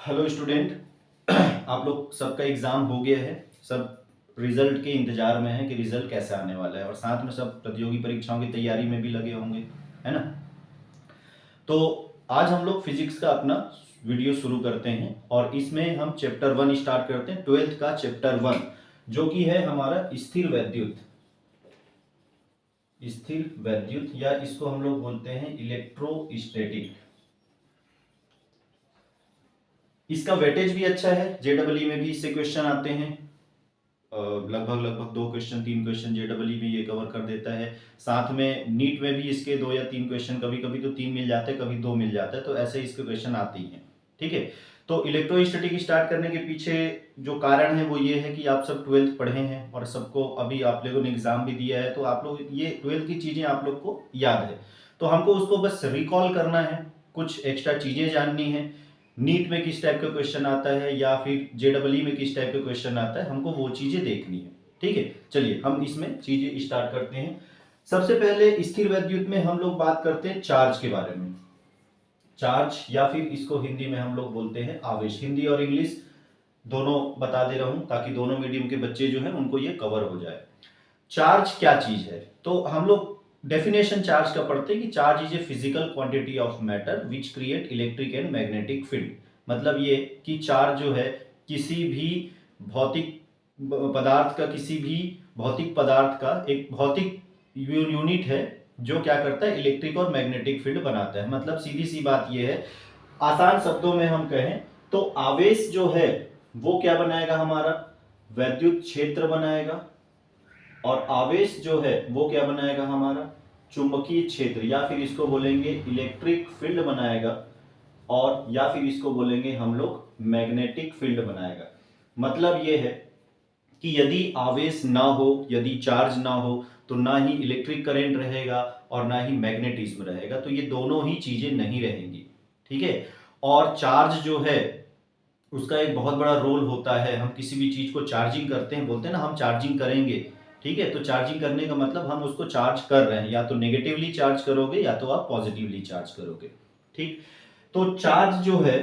Hello student. आप लोग सबका एग्ज़ाम हो गया है। सब रिजल्ट के इंतज़ार में है कि रिजल्ट कैसे आने वाला है, और साथ में सब प्रतियोगी परीक्षाओं की तैयारी में भी लगे होंगे, है ना। तो आज हम लोग फिजिक्स का अपना वीडियो शुरू करते हैं और इसमें हम चैप्टर 1 स्टार्ट करते हैं, 12th का चैप्टर 1, जो कि है हमारा स्थिर वैद्युत। स्थिर वैद्युत या इसको हम लोग बोलते हैं इलेक्ट्रोस्टैटिक। इसका वेटेज भी अच्छा है, जेडब्ल्यू में भी इससे क्वेश्चन आते हैं। लगभग लगभग 2 क्वेश्चन 3 क्वेश्चन जेडब्ल्यू में ये कवर कर देता है। साथ में नीट में भी इसके 2 या 3 क्वेश्चन, कभी कभी तो 3 मिल जाते हैं, कभी 2 मिल जाता है, तो ऐसे इसके क्वेश्चन आते ही हैं। ठीक है। तो इलेक्ट्रोस्टैटिक स्टार्ट करने के पीछे जो कारण है वो ये है कि आप सब 12th पढ़े हैं और सबको अभी आप लोगों ने एग्जाम भी दिया है, तो आप लोग ये 12th की चीजें आप लोग को याद है, तो हमको उसको बस रिकॉल करना है, कुछ एक्स्ट्रा चीजें जाननी है। नीट में किस टाइप का क्वेश्चन आता है या फिर जेडब्ल्यू में किस टाइप का क्वेश्चन आता है, हमको वो चीजें देखनी है। ठीक है, चलिए हम इसमें चीजें स्टार्ट करते हैं। सबसे पहले स्थिर वैद्युत में हम लोग बात करते हैं चार्ज के बारे में। चार्ज या फिर इसको हिंदी में हम लोग बोलते हैं आवेश। हिंदी और इंग्लिश दोनों बता दे रहा हूं ताकि दोनों मीडियम के बच्चे जो है उनको ये कवर हो जाए। चार्ज क्या चीज है, तो हम लोग डेफिनेशन चार्ज का पढ़ते हैं कि charge is a physical quantity of matter which create electric and magnetic field. मतलब ये कि चार्ज जो है किसी भी भौतिक पदार्थ का, किसी भी भौतिक पदार्थ का एक भौतिक यूनिट है जो क्या करता है, इलेक्ट्रिक और मैग्नेटिक फील्ड बनाता है। मतलब सीधी सी बात ये है, आसान शब्दों में हम कहें तो आवेश जो है वो क्या बनाएगा, हमारा वैद्युत क्षेत्र बनाएगा, और आवेश जो है वो क्या बनाएगा, हमारा चुंबकीय क्षेत्र या फिर इसको बोलेंगे इलेक्ट्रिक फील्ड बनाएगा, और या फिर इसको बोलेंगे हम लोग मैग्नेटिक फील्ड बनाएगा। मतलब ये है कि यदि आवेश ना हो, यदि चार्ज ना हो, तो ना ही इलेक्ट्रिक करंट रहेगा और ना ही मैग्नेटिज्म रहेगा, तो ये दोनों ही चीजें नहीं रहेंगी। ठीक है। और चार्ज जो है उसका एक बहुत बड़ा रोल होता है। हम किसी भी चीज को चार्जिंग करते हैं, बोलते हैं ना हम चार्जिंग करेंगे। ठीक है, तो चार्जिंग करने का मतलब हम उसको चार्ज कर रहे हैं, या तो नेगेटिवली चार्ज करोगे या तो आप पॉजिटिवली चार्ज करोगे। ठीक। तो चार्ज जो है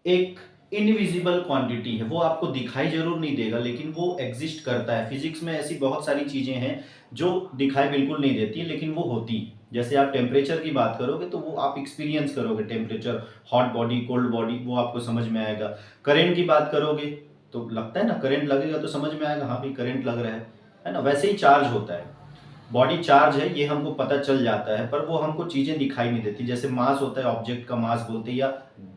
एक इनविजिबल क्वांटिटी है, वो आपको दिखाई जरूर नहीं देगा लेकिन वो एग्जिस्ट करता है। फिजिक्स में ऐसी बहुत सारी चीजें हैं जो दिखाई बिल्कुल नहीं देती लेकिन वो होती हैं। जैसे आप टेम्परेचर की बात करोगे तो वो आप एक्सपीरियंस करोगे, temperature, hot body, cold body, वो आपको समझ में आएगा। करंट की बात करोगे तो लगता है ना, करंट लगेगा तो समझ में आएगा, हाँ भाई करंट लग रहा है ना। वैसे ही चार्ज होता है, बॉडी चार्ज है ये हमको पता चल जाता है, पर वो हमको चीजें दिखाई नहीं देती। जैसे मास होता है, ऑब्जेक्ट का मास बोलते हैं, या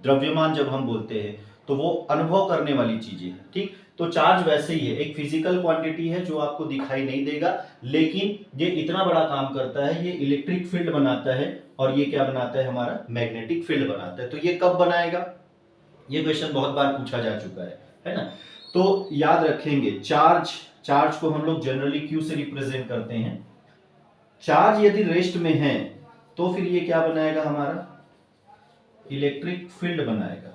द्रव्यमान जब हम बोलते हैं तो वो अनुभव करने वाली चीजें हैं। ठीक। तो चार्ज वैसे ही है, एक फिजिकल क्वांटिटी है जो आपको दिखाई नहीं देगा, लेकिन ये इतना बड़ा काम करता है, ये इलेक्ट्रिक फील्ड बनाता है, और ये क्या बनाता है, हमारा मैग्नेटिक फील्ड बनाता है। तो ये कब बनाएगा, ये क्वेश्चन बहुत बार पूछा जा चुका है ना। तो याद रखेंगे चार्ज, चार्ज को हम लोग जनरली क्यू से रिप्रेजेंट करते हैं। चार्ज यदि रेस्ट में है तो फिर ये क्या बनाएगा, हमारा इलेक्ट्रिक फील्ड बनाएगा।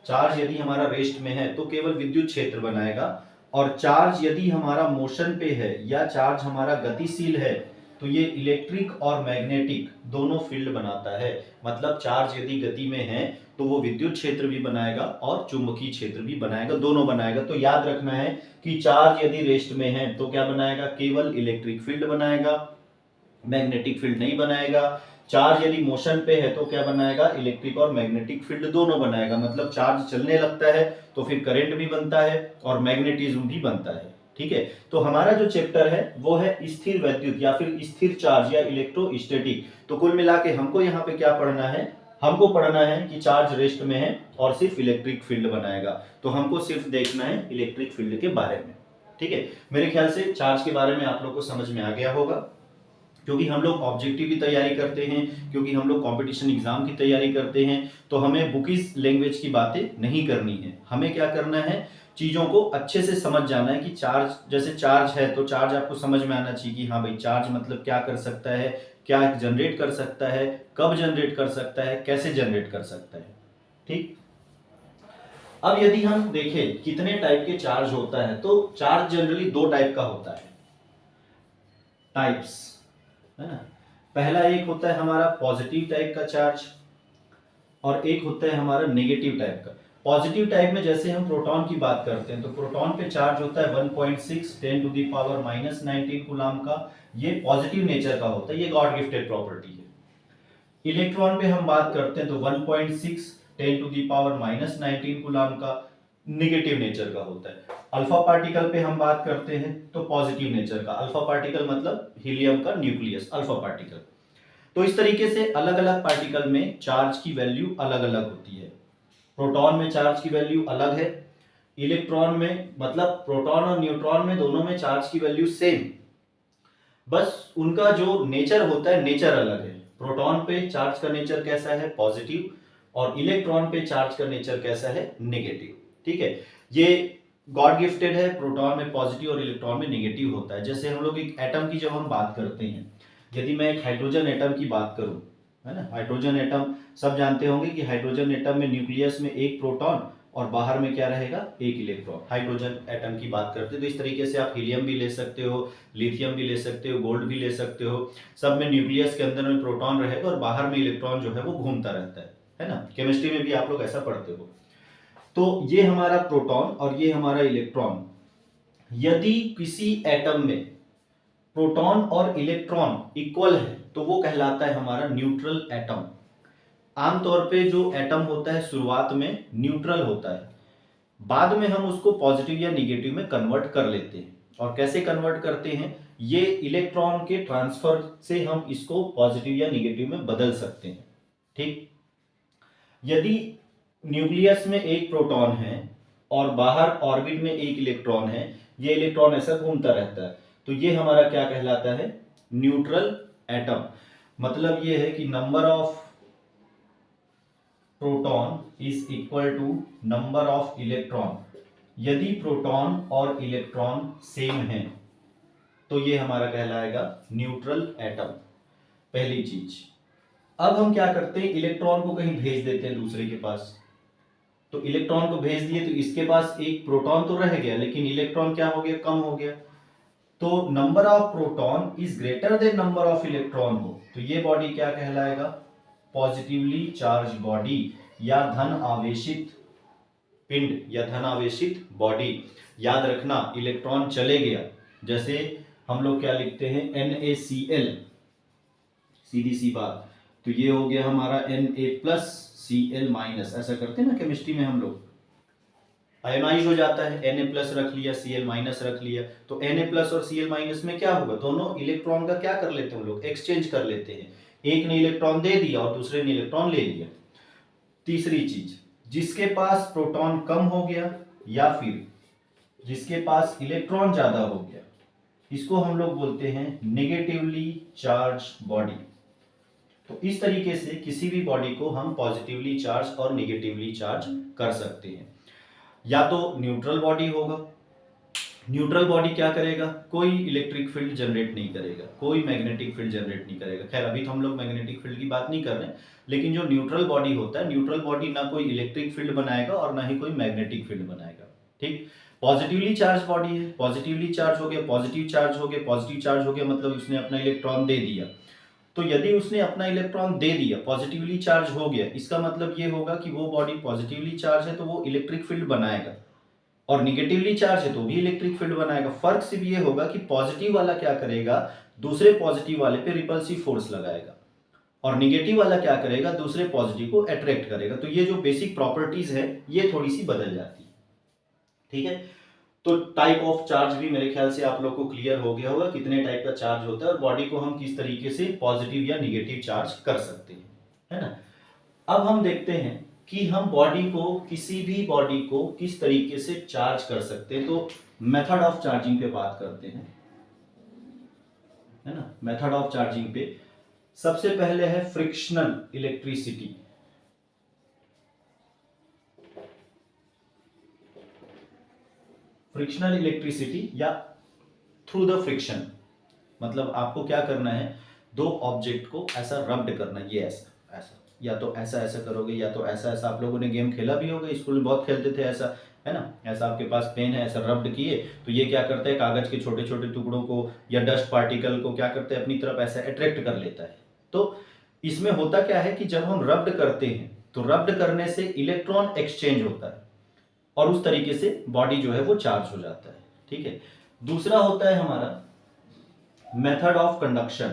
चार्ज यदि हमारा रेस्ट में है तो केवल विद्युत क्षेत्र बनाएगा, और चार्ज यदि हमारा मोशन पे है या चार्ज हमारा गतिशील है तो ये इलेक्ट्रिक और मैग्नेटिक दोनों फील्ड बनाता है। मतलब चार्ज यदि गति में है तो वो विद्युत क्षेत्र भी बनाएगा और चुंबकीय क्षेत्र भी बनाएगा, दोनों बनाएगा। तो याद रखना है कि चार्ज यदि रेस्ट में है तो क्या बनाएगा, केवल इलेक्ट्रिक फील्ड बनाएगा, मैग्नेटिक फील्ड नहीं बनाएगा। चार्ज यदि मोशन पे है तो क्या बनाएगा, इलेक्ट्रिक और मैग्नेटिक फील्ड दोनों बनाएगा। मतलब चार्ज चलने लगता है तो फिर करंट भी बनता है और मैग्नेटिज्म भी बनता है। ठीक है। तो हमारा जो चैप्टर है वो है स्थिर वैद्युत या फिर स्थिर चार्ज या इलेक्ट्रोस्टैटिक। तो कुल मिला के हमको यहाँ पे क्या पढ़ना है, हमको पढ़ना है कि चार्ज रेस्ट में है और सिर्फ इलेक्ट्रिक फील्ड बनाएगा। तो हमको सिर्फ देखना है इलेक्ट्रिक फील्ड के बारे में। ठीक है। मेरे ख्याल से चार्ज के बारे में आप लोग को समझ में आ गया होगा, क्योंकि हम लोग ऑब्जेक्टिव की तैयारी करते हैं, क्योंकि हम लोग कंपटीशन एग्जाम की तैयारी करते हैं, तो हमें बुकिश लैंग्वेज की बातें नहीं करनी है। हमें क्या करना है, चीजों को अच्छे से समझ जाना है कि चार्ज, जैसे चार्ज है तो चार्ज आपको समझ में आना चाहिए कि हाँ भाई चार्ज मतलब क्या कर सकता है, क्या जनरेट कर सकता है, कब जनरेट कर सकता है, कैसे जनरेट कर सकता है। ठीक। अब यदि हम देखें कितने टाइप के चार्ज होता है, तो चार्ज जनरली 2 टाइप का होता है, टाइप्स, है ना। पहला एक होता है हमारा पॉजिटिव टाइप का चार्ज, और एक होता है हमारा नेगेटिव टाइप का। पॉजिटिव टाइप में जैसे हम प्रोटॉन की बात करते हैं तो प्रोटॉन पे चार्ज होता है 1.6 10⁻⁻⁻⁹ कूलम का, ये पॉजिटिव नेचर का होता है, ये गॉड गिफ्टेड प्रॉपर्टी है। इलेक्ट्रॉन पे हम बात करते हैं तो 1.6 10⁻⁻⁹ कूलम का नेगेटिव नेचर का होता है। अल्फा पार्टिकल पे हम बात करते हैं तो पॉजिटिव नेचर का, अल्फा पार्टिकल मतलब हीलियम का न्यूक्लियस अल्फा पार्टिकल। तो इस तरीके से अलग अलग पार्टिकल में चार्ज की वैल्यू अलग अलग होती है। प्रोटॉन में चार्ज की वैल्यू अलग है, इलेक्ट्रॉन में मतलब प्रोटॉन और न्यूट्रॉन में दोनों में चार्ज की वैल्यू सेम, बस उनका जो नेचर होता है नेचर अलग है। प्रोटॉन पे चार्ज का नेचर कैसा है, पॉजिटिव, और इलेक्ट्रॉन पे चार्ज का नेचर कैसा है, नेगेटिव। ठीक है, ये गॉड गिफ्टेड है, प्रोटॉन में पॉजिटिव और इलेक्ट्रॉन में नेगेटिव होता है। जैसे हम लोग एक एटम की जब हम बात करते हैं, यदि मैं एक हाइड्रोजन एटम की बात करूं, है ना, हाइड्रोजन एटम सब जानते होंगे कि हाइड्रोजन एटम में न्यूक्लियस में एक प्रोटॉन और बाहर में क्या रहेगा, एक इलेक्ट्रॉन। हाइड्रोजन एटम की बात करते हैं तो इस तरीके से आप हीलियम भी ले सकते हो, लिथियम भी ले सकते हो, गोल्ड भी ले सकते हो। सब में न्यूक्लियस के अंदर में प्रोटॉन रहेगा और बाहर में इलेक्ट्रॉन जो है वो घूमता रहता है ना। केमिस्ट्री में भी आप लोग ऐसा पढ़ते हो। तो ये हमारा प्रोटॉन और ये हमारा इलेक्ट्रॉन, यदि किसी एटम में प्रोटॉन और इलेक्ट्रॉन इक्वल है तो वो कहलाता है हमारा न्यूट्रल एटम। आमतौर पे जो एटम होता है शुरुआत में न्यूट्रल होता है, बाद में हम उसको पॉजिटिव या निगेटिव में कन्वर्ट कर लेते हैं। और कैसे कन्वर्ट करते हैं, ये इलेक्ट्रॉन के ट्रांसफर से हम इसको पॉजिटिव या निगेटिव में बदल सकते हैं। ठीक, यदि न्यूक्लियस में एक प्रोटॉन है और बाहर ऑर्बिट में एक इलेक्ट्रॉन है, ये इलेक्ट्रॉन ऐसा घूमता रहता है, तो ये हमारा क्या कहलाता है, न्यूट्रल एटम। मतलब ये है कि number of proton is equal to number of electron. यदि प्रोटॉन और इलेक्ट्रॉन सेम हैं तो ये हमारा कहलाएगा न्यूट्रल एटम। पहली चीज। अब हम क्या करते हैं, इलेक्ट्रॉन को कहीं भेज देते हैं दूसरे के पास। तो इलेक्ट्रॉन को भेज दिए तो इसके पास एक प्रोटॉन तो रह गया, लेकिन इलेक्ट्रॉन क्या हो गया, कम हो गया। तो number of proton is greater than number of electron हो तो ये बॉडी क्या कहलाएगा, पॉजिटिवली चार्ज बॉडी या धन आवेशित पिंड या धन आवेशित बॉडी। याद रखना, इलेक्ट्रॉन चले गया, जैसे हम लोग क्या लिखते हैं, NaCl, सीधी सी बात, तो ये हो गया हमारा Na+Cl-, ऐसा करते हैं ना केमिस्ट्री में हम लोग, आयोनाइज हो जाता है, Na+ रख लिया, Cl- रख लिया, तो Na+ और Cl- में क्या होगा, दोनों इलेक्ट्रॉन का क्या कर लेते हैं हम लोग, एक्सचेंज कर लेते हैं। एक ने इलेक्ट्रॉन दे दिया और दूसरे ने इलेक्ट्रॉन ले लिया। तीसरी चीज, जिसके पास प्रोटॉन कम हो गया या फिर जिसके पास इलेक्ट्रॉन ज्यादा हो गया, इसको हम लोग बोलते हैं नेगेटिवली चार्ज बॉडी। तो इस तरीके से किसी भी बॉडी को हम पॉजिटिवली चार्ज और नेगेटिवली चार्ज कर सकते हैं। या तो न्यूट्रल बॉडी होगा, न्यूट्रल बॉडी क्या करेगा, कोई इलेक्ट्रिक फील्ड जनरेट नहीं करेगा, कोई मैग्नेटिक फील्ड जनरेट नहीं करेगा। खैर अभी तो हम लोग मैग्नेटिक फील्ड की बात नहीं कर रहे हैं, लेकिन जो न्यूट्रल बॉडी होता है, न्यूट्रल बॉडी ना कोई इलेक्ट्रिक फील्ड बनाएगा और ना ही कोई मैग्नेटिक फील्ड बनाएगा। ठीक, पॉजिटिवली चार्ज बॉडी है, पॉजिटिवली चार्ज हो गया, पॉजिटिव चार्ज हो गया, पॉजिटिव चार्ज हो गया मतलब उसने अपना इलेक्ट्रॉन दे दिया। तो यदि उसने अपना इलेक्ट्रॉन दे दिया, पॉजिटिवली चार्ज हो गया, इसका मतलब ये होगा कि वो बॉडी पॉजिटिवली चार्ज है तो वो इलेक्ट्रिक फील्ड बनाएगा, और निगेटिवली चार्ज है तो भी इलेक्ट्रिक फील्ड बनाएगा। फर्क सिर्फ ये होगा कि पॉजिटिव वाला क्या करेगा, दूसरे पॉजिटिव वाले पे रिपल्सिव फोर्स लगाएगा, और निगेटिव वाला क्या करेगा, दूसरे पॉजिटिव को अट्रैक्ट करेगा। तो ये जो बेसिक प्रॉपर्टीज है ये थोड़ी सी बदल जाती है। ठीक है, तो टाइप ऑफ चार्ज भी मेरे ख्याल से आप लोग को क्लियर हो गया होगा, कितने टाइप का चार्ज होता है और बॉडी को हम किस तरीके से पॉजिटिव या निगेटिव चार्ज कर सकते हैं, है ना। अब हम देखते हैं कि हम बॉडी को, किसी भी बॉडी को किस तरीके से चार्ज कर सकते हैं। तो मेथड ऑफ चार्जिंग पे बात करते हैं, है ना। मेथड ऑफ चार्जिंग पे सबसे पहले है फ्रिक्शनल इलेक्ट्रिसिटी। फ्रिक्शनल इलेक्ट्रिसिटी या थ्रू द फ्रिक्शन, मतलब आपको क्या करना है, दो ऑब्जेक्ट को ऐसा रब्ड करना, ये ऐसा ऐसा, या तो ऐसा ऐसा करोगे या तो ऐसा ऐसा। आप लोगों ने गेम खेला भी होगा, स्कूल में बहुत खेलते थे ऐसा, है ना। ऐसा आपके पास पेन है, ऐसा रब्ड किए तो ये क्या करता है, कागज के छोटे छोटे टुकड़ों को या डस्ट पार्टिकल को क्या करता है, अपनी तरफ ऐसा अट्रैक्ट कर लेता है। तो इसमें होता क्या है कि जब हम रब्ड करते हैं तो रब्ड करने से इलेक्ट्रॉन एक्सचेंज होता है और उस तरीके से बॉडी जो है वो चार्ज हो जाता है। ठीक है, दूसरा होता है हमारा मेथड ऑफ कंडक्शन।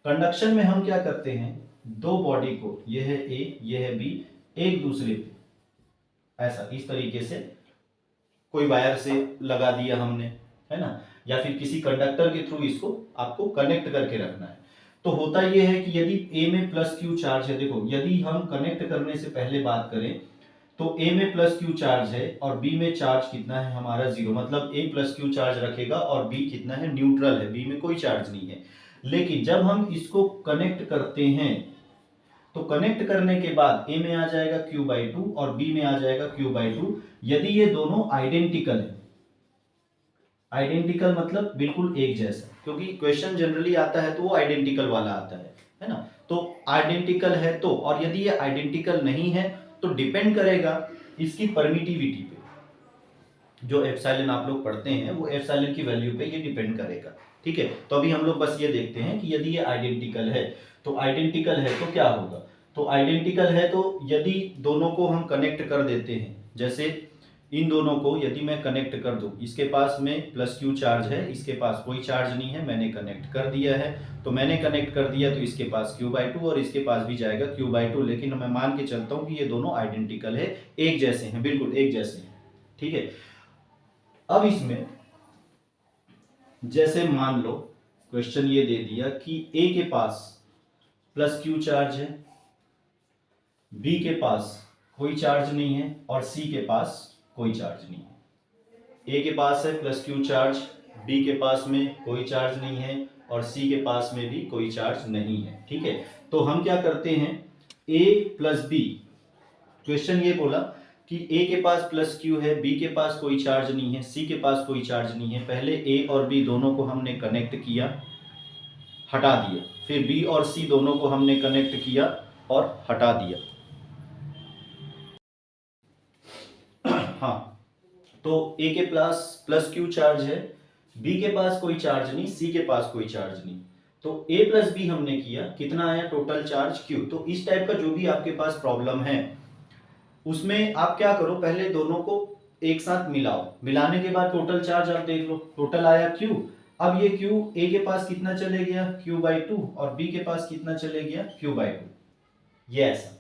कंडक्शन में हम क्या करते हैं, दो बॉडी को, ये है ए ये है बी, एक दूसरे पे ऐसा इस तरीके से कोई वायर से लगा दिया हमने, है ना, या फिर किसी कंडक्टर के थ्रू इसको आपको कनेक्ट करके रखना है। तो होता यह है कि यदि ए में प्लस क्यू चार्ज है, देखो यदि हम कनेक्ट करने से पहले बात करें तो ए में प्लस क्यू चार्ज है और बी में चार्ज कितना है हमारा 0, मतलब ए प्लस क्यू चार्ज रखेगा और बी कितना है, न्यूट्रल है, बी में कोई चार्ज नहीं है। लेकिन जब हम इसको कनेक्ट करते हैं तो कनेक्ट करने के बाद ए में आ जाएगा Q/2 और बी में आ जाएगा Q/2। यदि ये दोनों आइडेंटिकल है, आइडेंटिकल मतलब बिल्कुल एक जैसा, क्योंकि क्वेश्चन जनरली आता है तो वो आइडेंटिकल वाला आता है ना, तो आइडेंटिकल है तो, और यदि ये आइडेंटिकल नहीं है तो डिपेंड करेगा इसकी परमिटिविटी पे। जो एप्सिलॉन आप लोग पढ़ते हैं वो एप्सिलॉन की वैल्यू पे ये डिपेंड करेगा। ठीक है, तो अभी हम लोग बस ये देखते हैं कि यदि ये आइडेंटिकल है तो आइडेंटिकल है तो क्या होगा। तो आइडेंटिकल है तो यदि दोनों को हम कनेक्ट कर देते हैं, जैसे इन दोनों को यदि मैं कनेक्ट कर दूं, इसके पास में प्लस क्यू चार्ज है, इसके पास कोई चार्ज नहीं है, मैंने कनेक्ट कर दिया है, तो मैंने कनेक्ट कर दिया तो इसके पास Q/2 और इसके पास भी जाएगा Q/2, लेकिन मैं मान के चलता हूं कि ये दोनों आइडेंटिकल है, एक जैसे हैं, बिल्कुल एक जैसे हैं। ठीक है, अब इसमें जैसे मान लो क्वेश्चन ये दे दिया कि ए के पास प्लस क्यू चार्ज है, बी के पास कोई चार्ज नहीं है और सी के पास कोई चार्ज नहीं है। ए के पास है प्लस क्यू चार्ज, बी के पास में कोई चार्ज नहीं है और सी के पास में भी कोई चार्ज नहीं है। ठीक है, तो हम क्या करते हैं, ए प्लस बी, क्वेश्चन ये बोला कि ए के पास प्लस क्यू है, बी के पास कोई चार्ज नहीं है, सी के पास कोई चार्ज नहीं है। पहले ए और बी दोनों को हमने कनेक्ट किया, हटा दिया, फिर बी और सी दोनों को हमने कनेक्ट किया और हटा दिया। हाँ, तो ए के पास प्लस क्यू चार्ज है, बी के पास कोई चार्ज नहीं, सी के पास कोई चार्ज नहीं, तो ए प्लस बी हमने किया, कितना आया टोटल चार्ज क्यू। तो इस टाइप का जो भी आपके पास प्रॉब्लम है उसमें आप क्या करो, पहले दोनों को एक साथ मिलाओ, मिलाने के बाद टोटल चार्ज आप देख लो, टोटल आया क्यू। अब ये क्यू ए के पास कितना चले गया Q/2 और बी के पास कितना चले गया Q/2, ये ऐसा।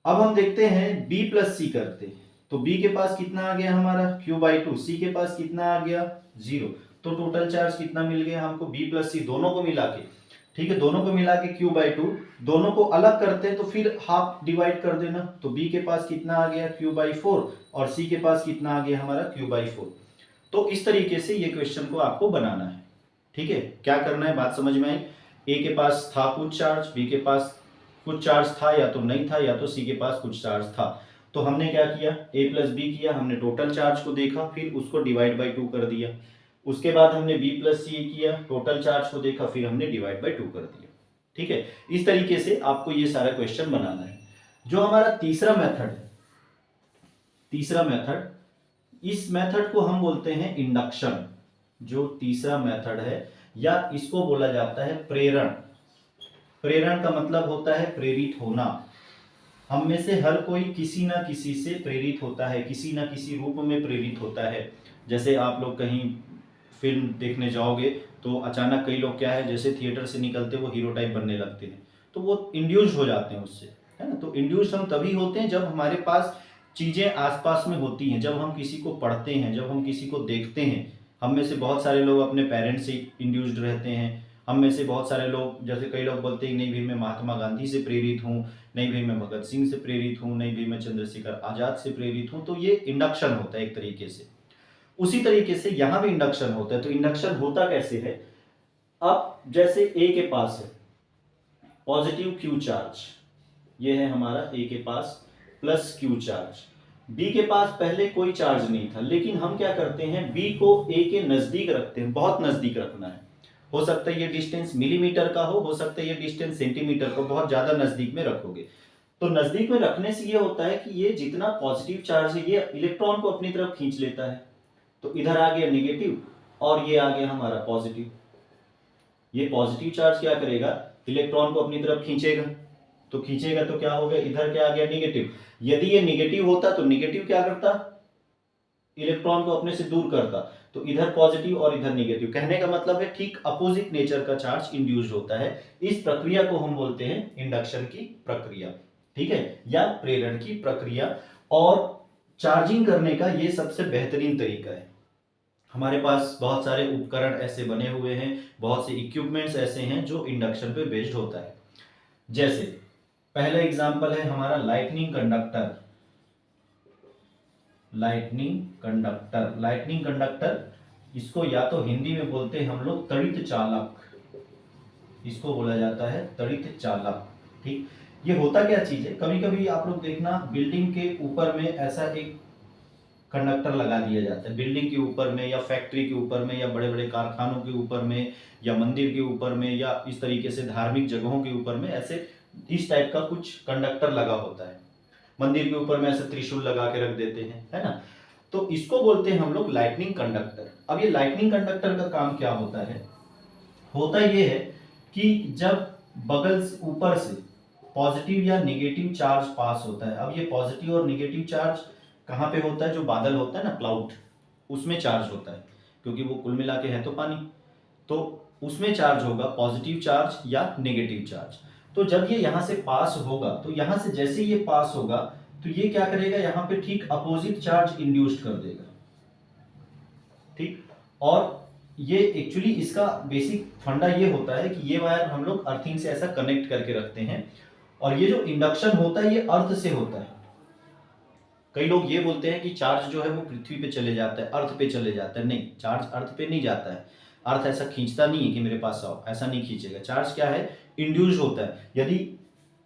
अब हम देखते हैं B प्लस सी करते हैं, तो B के पास कितना आ गया हमारा Q/2, सी के पास कितना आ गया 0, तो टोटल चार्ज कितना मिल गया हमको B प्लस सी दोनों को मिला के। ठीक है, दोनों को मिला के Q/2, दोनों को अलग करते हैं तो फिर हाफ डिवाइड कर देना, तो B के पास कितना आ गया Q/4 और C के पास कितना आ गया हमारा Q/4। तो इस तरीके से ये क्वेश्चन को आपको बनाना है। ठीक है, क्या करना है, बात समझ में आई। ए के पास था कुछ चार्ज, बी के पास कुछ चार्ज था या तो नहीं था, या तो सी के पास कुछ चार्ज था। तो हमने क्या किया, ए प्लस बी किया, हमने टोटल चार्ज को देखा, फिर उसको डिवाइड बाई 2 कर दिया। उसके बाद हमने बी प्लस सी किया, टोटल चार्ज को देखा, फिर हमने डिवाइड बाई 2 कर दिया। ठीक है, इस तरीके से आपको ये सारा क्वेश्चन बनाना है। जो हमारा तीसरा मेथड है, तीसरा मेथड, इस मेथड को हम बोलते हैं इंडक्शन। जो तीसरा मेथड है, या इसको बोला जाता है प्रेरण। प्रेरण का मतलब होता है प्रेरित होना। हम में से हर कोई किसी ना किसी से प्रेरित होता है, किसी ना किसी रूप में प्रेरित होता है। जैसे आप लोग कहीं फिल्म देखने जाओगे तो अचानक कई लोग क्या है, जैसे थिएटर से निकलते वो हीरो टाइप बनने लगते हैं, तो वो इंड्यूस्ड हो जाते हैं उससे, है ना। तो इंड्यूस्ड हम तभी होते हैं जब हमारे पास चीज़ें आसपास में होती हैं, जब हम किसी को पढ़ते हैं, जब हम किसी को देखते हैं। हम में से बहुत सारे लोग अपने पेरेंट्स से इंड्यूस्ड रहते हैं। हम में से बहुत सारे लोग, जैसे कई लोग बोलते हैं नहीं भाई मैं महात्मा गांधी से प्रेरित हूँ, नहीं भाई मैं भगत सिंह से प्रेरित हूँ, नहीं भाई मैं चंद्रशेखर आजाद से प्रेरित हूँ। तो ये इंडक्शन होता है एक तरीके से। उसी तरीके से यहाँ भी इंडक्शन होता है। तो इंडक्शन होता कैसे है, अब जैसे ए के पास है पॉजिटिव क्यू चार्ज, ये है हमारा ए के पास प्लस क्यू चार्ज, बी के पास पहले कोई चार्ज नहीं था, लेकिन हम क्या करते हैं, बी को ए के नजदीक रखते हैं, बहुत नजदीक रखना है। हो सकता है ये डिस्टेंस मिलीमीटर का हो सकता है ये डिस्टेंस सेंटीमीटर का, बहुत ज्यादा नजदीक में रखोगे। तो नजदीक में रखने से ये होता है कि ये जितना पॉजिटिव चार्ज है ये इलेक्ट्रॉन को अपनी तरफ खींच लेता है। तो इधर आ गया निगेटिव और ये आ गया हमारा पॉजिटिव। ये पॉजिटिव चार्ज क्या करेगा, इलेक्ट्रॉन को अपनी तरफ खींचेगा, तो खींचेगा तो क्या हो गया, इधर क्या आ गया, निगेटिव। यदि ये निगेटिव होता तो निगेटिव क्या करता, इलेक्ट्रॉन को अपने से दूर करता, तो इधर पॉजिटिव और इधर निगेटिव। कहने का मतलब है ठीक अपोजिट नेचर का चार्ज इंड्यूस्ड होता है। इस प्रक्रिया को हम बोलते हैं इंडक्शन की प्रक्रिया, ठीक है, या प्रेरण की प्रक्रिया। और चार्जिंग करने का ये सबसे बेहतरीन तरीका है। हमारे पास बहुत सारे उपकरण ऐसे बने हुए हैं, बहुत से इक्विपमेंट्स ऐसे हैं जो इंडक्शन पे बेस्ड होता है। जैसे पहला एग्जांपल है हमारा lightning conductor. Lightning conductor, lightning conductor, इसको या तो हिंदी में बोलते हैं हम लोग तड़ित चालक, इसको बोला जाता है तड़ित चालक, ठीक। ये होता क्या चीज है, कभी कभी आप लोग देखना बिल्डिंग के ऊपर में ऐसा एक कंडक्टर लगा दिया जाता है, बिल्डिंग के ऊपर में या फैक्ट्री के ऊपर में या बड़े बड़े कारखानों के ऊपर में या मंदिर के ऊपर में या इस तरीके से धार्मिक जगहों के ऊपर में ऐसे इस टाइप का कुछ कंडक्टर लगा होता है। मंदिर के ऊपर में ऐसे त्रिशूल लगा के रख देते हैं, है ना। तो इसको बोलते हैं हम लोग लाइटनिंग कंडक्टर। अब ये लाइटनिंग कंडक्टर का काम क्या होता है, होता ये है कि जब बगल से ऊपर से पॉजिटिव या नेगेटिव चार्ज पास होता है। अब ये पॉजिटिव और नेगेटिव चार्ज कहाँ पे होता है, जो बादल होता है ना, क्लाउड, उसमें चार्ज होता है, क्योंकि वो कुल मिला के है तो पानी, तो उसमें चार्ज होगा पॉजिटिव चार्ज या नेगेटिव चार्ज। तो जब ये यहाँ से पास होगा, तो यहाँ से जैसे ये पास होगा तो ये क्या करेगा, यहाँ पे ठीक अपोजिट चार्ज इंड्यूस्ड कर देगा, ठीक। और ये एक्चुअली इसका बेसिक फंडा ये होता है कि ये वायर हम लोग अर्थिंग से ऐसा कनेक्ट करके रखते हैं, और ये जो इंडक्शन होता है ये अर्थ से होता है। कई लोग ये बोलते हैं कि चार्ज जो है वो पृथ्वी पे चले जाता है, अर्थ पे चले जाता है। नहीं, चार्ज अर्थ पे नहीं जाता है। अर्थ ऐसा खींचता नहीं है कि मेरे पास आओ, ऐसा नहीं खींचेगा। चार्ज क्या है, इंड्यूस होता है। यदि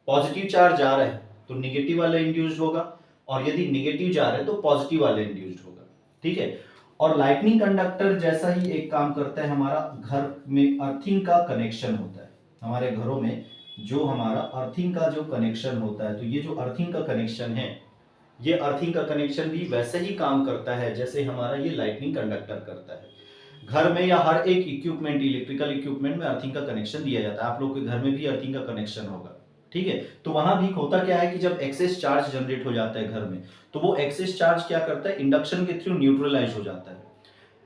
पॉजिटिव चार्ज जा रहा है तो निगेटिव वाला इंड्यूस्ड होगा, और यदि निगेटिव जा रहा है तो पॉजिटिव वाला इंड्यूस्ड होगा, ठीक है। और लाइटनिंग कंडक्टर जैसा ही एक काम करता है, हमारा घर में अर्थिंग का कनेक्शन होता है। हमारे घरों में जो हमारा अर्थिंग का जो कनेक्शन होता है, तो ये जो अर्थिंग का कनेक्शन है, ये अर्थिंग का कनेक्शन भी वैसे ही काम करता है जैसे हमारा ये लाइटनिंग कंडक्टर करता है। घर में या हर एक इक्विपमेंट, इलेक्ट्रिकल इक्विपमेंट में अर्थिंग का कनेक्शन दिया जाता है। आप लोग के घर में भी अर्थिंग का कनेक्शन होगा, ठीक है। तो वहां भी होता क्या है कि जब एक्सेस चार्ज जनरेट हो जाता है घर में, तो वो एक्सेस चार्ज क्या करता है, इंडक्शन के थ्रू न्यूट्रलाइज हो जाता है।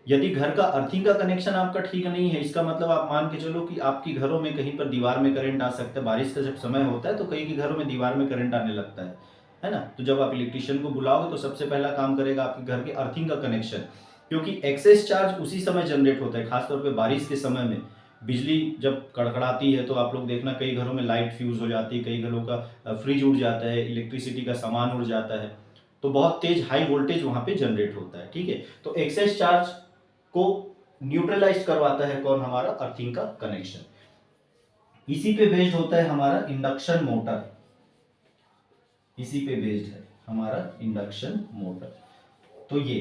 यदि घर का अर्थिंग का कनेक्शन आपका ठीक नहीं है, इसका मतलब आप मान के चलो कि आपकी घरों में कहीं पर दीवार में करंट आ सकता है। बारिश का जब समय होता है तो कई के घरों में दीवार में करंट आने लगता है ना। तो जब आप इलेक्ट्रिशियन को बुलाओगे तो सबसे पहला काम करेगा आपके घर के अर्थिंग का कनेक्शन, क्योंकि एक्सेस चार्ज उसी समय जनरेट होता है। खासतौर पर बारिश के समय में बिजली जब कड़कड़ाती है तो आप लोग देखना कई घरों में लाइट फ्यूज हो जाती है, कई घरों का फ्रिज उड़ जाता है, इलेक्ट्रिसिटी का सामान उड़ जाता है, तो बहुत तेज हाई वोल्टेज वहां पे जनरेट होता है, ठीक है। तो एक्सेस चार्ज को न्यूट्रलाइज करवाता है कौन, हमारा अर्थिंग का कनेक्शन। इसी पे बेस्ड होता है हमारा इंडक्शन मोटर, इसी पे बेस्ड है हमारा इंडक्शन मोटर। तो ये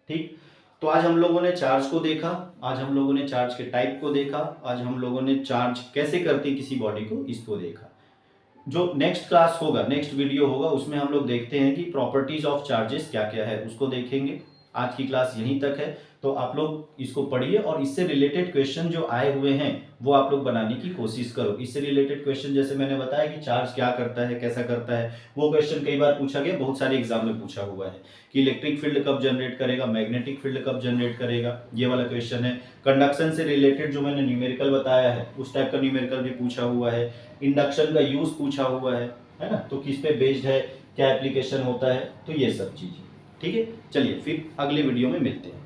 ठीक। तो आज हम लोगों ने चार्ज को देखा, आज हम लोगों ने चार्ज के टाइप को देखा, आज हम लोगों ने चार्ज कैसे करते किसी बॉडी को, इसको देखा। जो नेक्स्ट क्लास होगा, नेक्स्ट वीडियो होगा, उसमें हम लोग देखते हैं कि प्रॉपर्टीज ऑफ चार्जेस क्या क्या है, उसको देखेंगे। आज की क्लास यहीं तक है, तो आप लोग इसको पढ़िए और इससे रिलेटेड क्वेश्चन जो आए हुए हैं वो आप लोग बनाने की कोशिश करो। इससे रिलेटेड क्वेश्चन जैसे मैंने बताया कि चार्ज क्या करता है, कैसा करता है, वो क्वेश्चन कई बार पूछा गया, बहुत सारे एग्जाम में पूछा हुआ है कि इलेक्ट्रिक फील्ड कब जनरेट करेगा, मैग्नेटिक फील्ड कब जनरेट करेगा, ये वाला क्वेश्चन है। कंडक्शन से रिलेटेड जो मैंने न्यूमेरिकल बताया है उस टाइप का न्यूमेरिकल भी पूछा हुआ है। इंडक्शन का यूज पूछा हुआ है ना, तो किस पे बेस्ड है, क्या एप्लीकेशन होता है, तो ये सब चीजें, ठीक है। चलिए फिर अगले वीडियो में मिलते हैं।